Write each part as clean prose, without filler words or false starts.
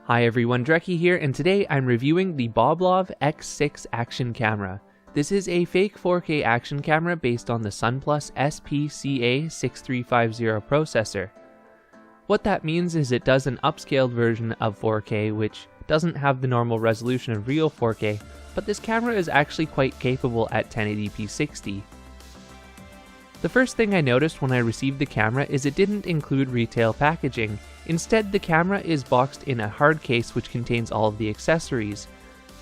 Hi everyone, Dreki here, and today I'm reviewing the Boblov X6 action camera. This is a fake 4K action camera based on the Sunplus SPCA6350 processor. What that means is it does an upscaled version of 4K, which doesn't have the normal resolution of real 4K, but this camera is actually quite capable at 1080p 60. The first thing I noticed when I received the camera is it didn't include retail packaging. Instead, the camera is boxed in a hard case which contains all of the accessories.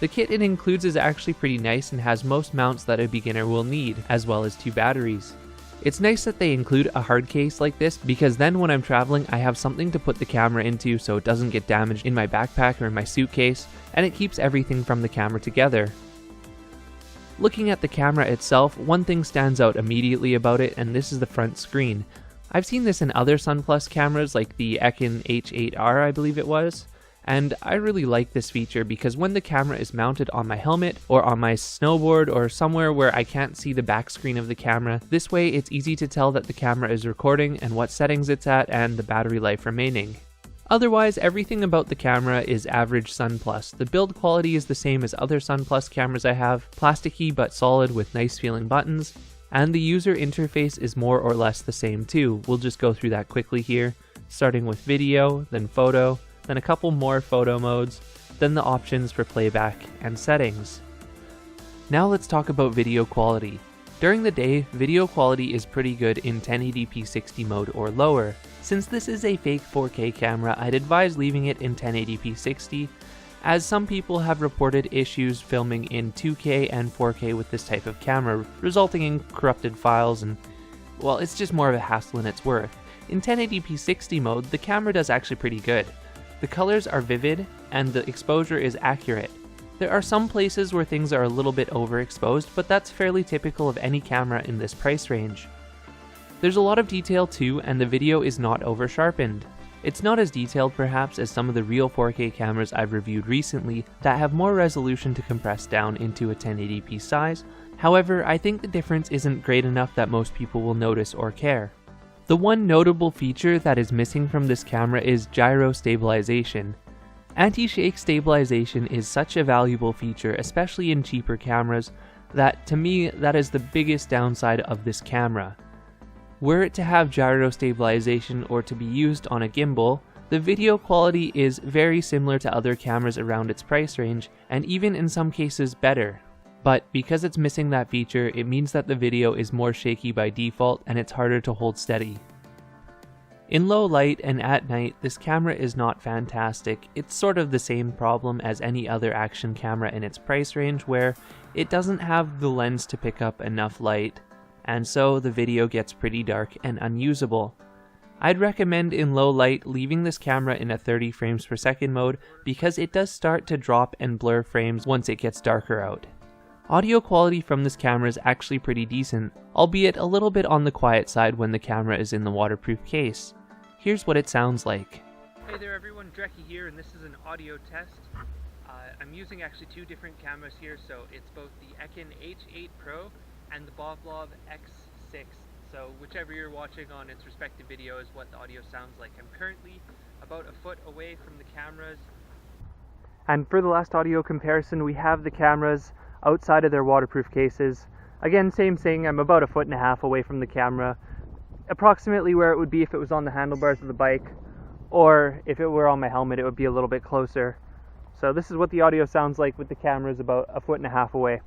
The kit it includes is actually pretty nice and has most mounts that a beginner will need, as well as 2 batteries. It's nice that they include a hard case like this because then when I'm traveling I have something to put the camera into so it doesn't get damaged in my backpack or in my suitcase, and it keeps everything from the camera together. Looking at the camera itself, one thing stands out immediately about it, and this is the front screen. I've seen this in other Sunplus cameras like the Nikon H8R I believe it was, and I really like this feature because when the camera is mounted on my helmet or on my snowboard or somewhere where I can't see the back screen of the camera, this way it's easy to tell that the camera is recording and what settings it's at and the battery life remaining. Otherwise, everything about the camera is average Sunplus. The build quality is the same as other Sunplus cameras I have, plasticky but solid with nice feeling buttons, and the user interface is more or less the same too. We'll just go through that quickly here, starting with video, then photo, then a couple more photo modes, then the options for playback and settings. Now let's talk about video quality. During the day, video quality is pretty good in 1080p 60 mode or lower. Since this is a fake 4K camera, I'd advise leaving it in 1080p 60, as some people have reported issues filming in 2K and 4K with this type of camera, resulting in corrupted files and, well, it's just more of a hassle than it's worth. In 1080p 60 mode, the camera does actually pretty good. The colors are vivid, and the exposure is accurate. There are some places where things are a little bit overexposed, but that's fairly typical of any camera in this price range. There's a lot of detail too, and the video is not over-sharpened. It's not as detailed perhaps as some of the real 4K cameras I've reviewed recently that have more resolution to compress down into a 1080p size. However, I think the difference isn't great enough that most people will notice or care. The one notable feature that is missing from this camera is Gyro Stabilization. Anti-shake stabilization is such a valuable feature, especially in cheaper cameras, that to me that is the biggest downside of this camera. Were it to have gyro stabilization or to be used on a gimbal, the video quality is very similar to other cameras around its price range, and even in some cases better. But because it's missing that feature, it means that the video is more shaky by default and it's harder to hold steady. In low light and at night, this camera is not fantastic. It's sort of the same problem as any other action camera in its price range, where it doesn't have the lens to pick up enough light, and so the video gets pretty dark and unusable. I'd recommend in low light leaving this camera in a 30 frames per second mode because it does start to drop and blur frames once it gets darker out. Audio quality from this camera is actually pretty decent, albeit a little bit on the quiet side when the camera is in the waterproof case. Here's what it sounds like. Hey there everyone, Dreki here, and this is an audio test. I'm using actually 2 different cameras here, so it's both the Nikon H8 Pro and the Boblov X6, so whichever you're watching on its respective video is what the audio sounds like. I'm currently about a foot away from the cameras. And for the last audio comparison, we have the cameras outside of their waterproof cases. Again, same thing, I'm about a foot and a half away from the camera, approximately where it would be if it was on the handlebars of the bike, or if it were on my helmet it would be a little bit closer. So this is what the audio sounds like with the cameras about a foot and a half away.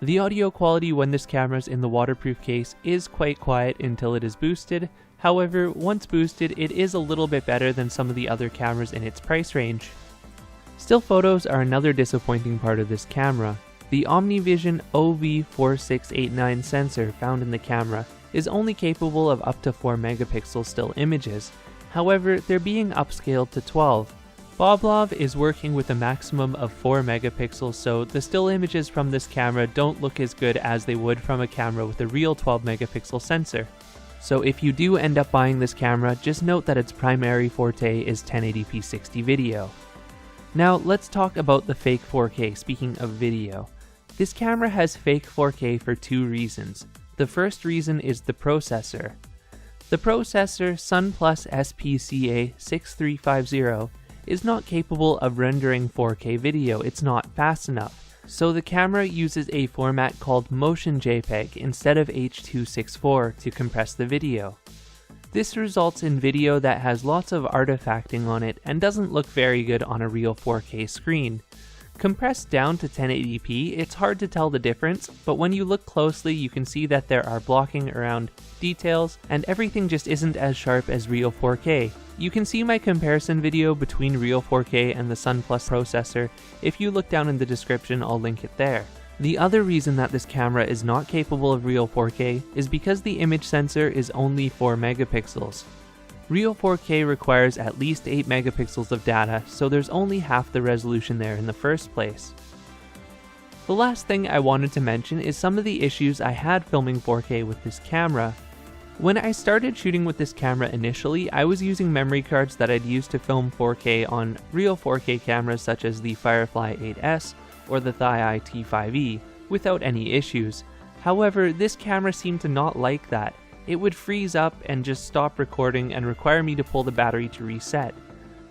The audio quality when this camera's in the waterproof case is quite quiet until it is boosted. However, once boosted, it is a little bit better than some of the other cameras in its price range. Still photos are another disappointing part of this camera. The OmniVision OV4689 sensor found in the camera is only capable of up to 4 megapixel still images. However, they're being upscaled to 12. Boblov is working with a maximum of 4 megapixels, so the still images from this camera don't look as good as they would from a camera with a real 12 megapixel sensor. So if you do end up buying this camera, just note that its primary forte is 1080p 60 video. Now let's talk about the fake 4K. Speaking of video, this camera has fake 4K for 2 reasons. The first reason is the processor. The processor Sunplus SPCA6350 is not capable of rendering 4K video. It's not fast enough. So the camera uses a format called Motion JPEG instead of H.264 to compress the video. This results in video that has lots of artifacting on it and doesn't look very good on a real 4K screen. Compressed down to 1080p, it's hard to tell the difference, but when you look closely you can see that there are blocking around details and everything just isn't as sharp as real 4K. You can see my comparison video between real 4K and the Sun Plus processor. If you look down in the description, I'll link it there. The other reason that this camera is not capable of real 4K is because the image sensor is only 4 megapixels. Real 4K requires at least 8 megapixels of data, so there's only half the resolution there in the first place. The last thing I wanted to mention is some of the issues I had filming 4K with this camera. When I started shooting with this camera initially, I was using memory cards that I'd used to film 4K on real 4K cameras such as the Firefly 8S or the DJI T5e without any issues. However, this camera seemed to not like that. It would freeze up and just stop recording and require me to pull the battery to reset.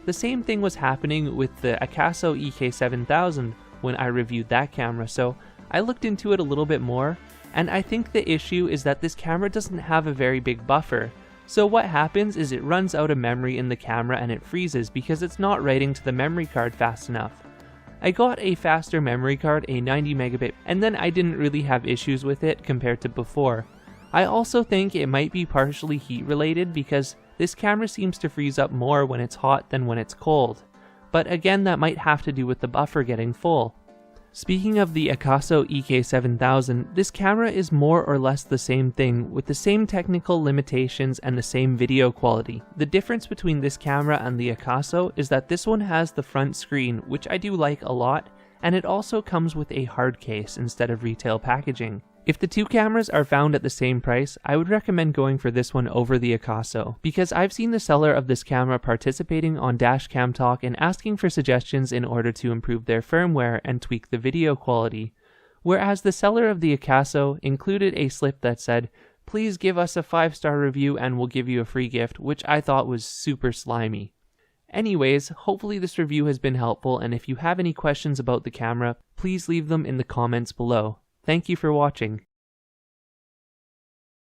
The same thing was happening with the Akaso EK7000 when I reviewed that camera, so I looked into it a little bit more, and I think the issue is that this camera doesn't have a very big buffer. So what happens is it runs out of memory in the camera and it freezes because it's not writing to the memory card fast enough. I got a faster memory card, a 90 megabit, and then I didn't really have issues with it compared to before. I also think it might be partially heat related because this camera seems to freeze up more when it's hot than when it's cold. But again, that might have to do with the buffer getting full. Speaking of the Akaso EK7000, this camera is more or less the same thing with the same technical limitations and the same video quality. The difference between this camera and the Akaso is that this one has the front screen, which I do like a lot, and it also comes with a hard case instead of retail packaging. If the two cameras are found at the same price, I would recommend going for this one over the Akaso, because I've seen the seller of this camera participating on Dashcam Talk and asking for suggestions in order to improve their firmware and tweak the video quality, whereas the seller of the Akaso included a slip that said, "Please give us a 5-star review and we'll give you a free gift," which I thought was super slimy. Anyways, hopefully this review has been helpful, and if you have any questions about the camera, please leave them in the comments below. Thank you for watching.